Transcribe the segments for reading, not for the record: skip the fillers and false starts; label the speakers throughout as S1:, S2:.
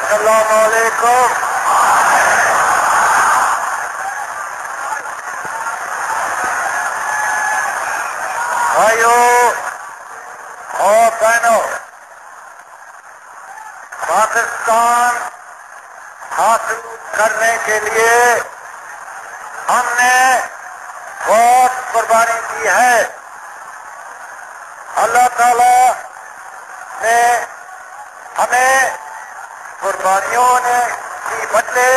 S1: السلام علیکم. بھائیوں اور بہنوں، پاکستان حاصل کرنے کے لیے ہم نے بہت قربانی کی ہے. اللہ تعالیٰ نے ہمیں قربانیوں کی بدلے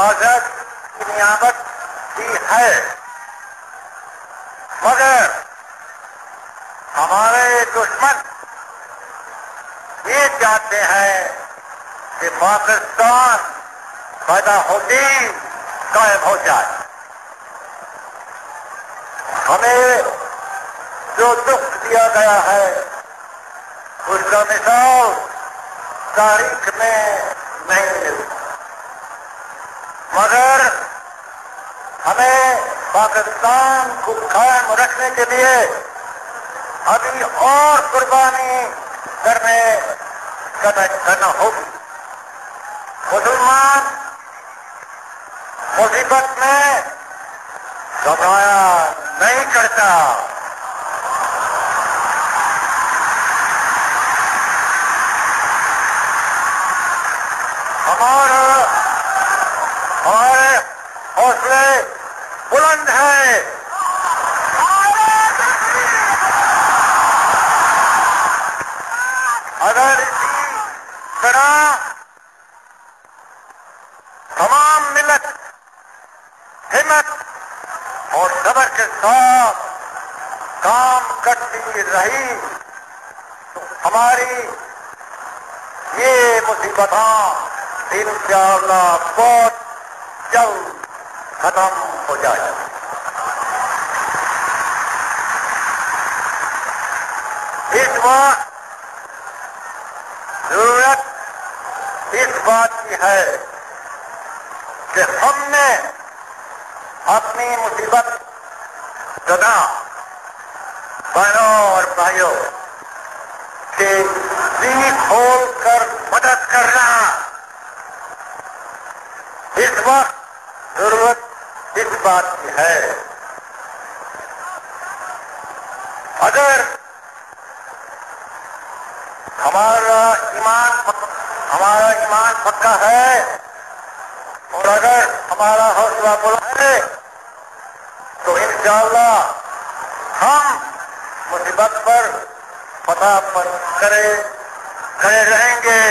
S1: آزاد کی نعمت دی ہے، مگر ہمارے دشمن یہ چاہتے ہیں کہ پاکستان پیدا ہوتی قائم ہو جائے. ہمیں جو دکھ دیا گیا ہے اس کا مثال تاریخ میں نہیں ملتا، مگر ہمیں پاکستان کو قائم رکھنے کے لیے ابھی اور قربانی کرنا ہوگی. مسلمان مصیبت میں گھبرایا نہیں کرتا. ہمارے حوصلے بلند ہیں. اگر اسی طرح تمام ملت ہمت اور صبر کے ساتھ کام کرتی رہی تو ہماری یہ مصیبتیں انشاءاللہ بہت جلد ختم ہو جائے. اس وقت ضرورت اس بات کی ہے کہ ہم نے اپنی مصیبت زدہ بہنوں اور بھائیوں کے دل کھول کر مدد کرنا. اس وقت ضرورت اس بات کی ہے. اگر ہمارا ایمان پکا ہے اور اگر ہمارا حوصلہ بلند ہے تو انشاءاللہ ہم مصیبت پر فتح پر کھڑے رہیں گے.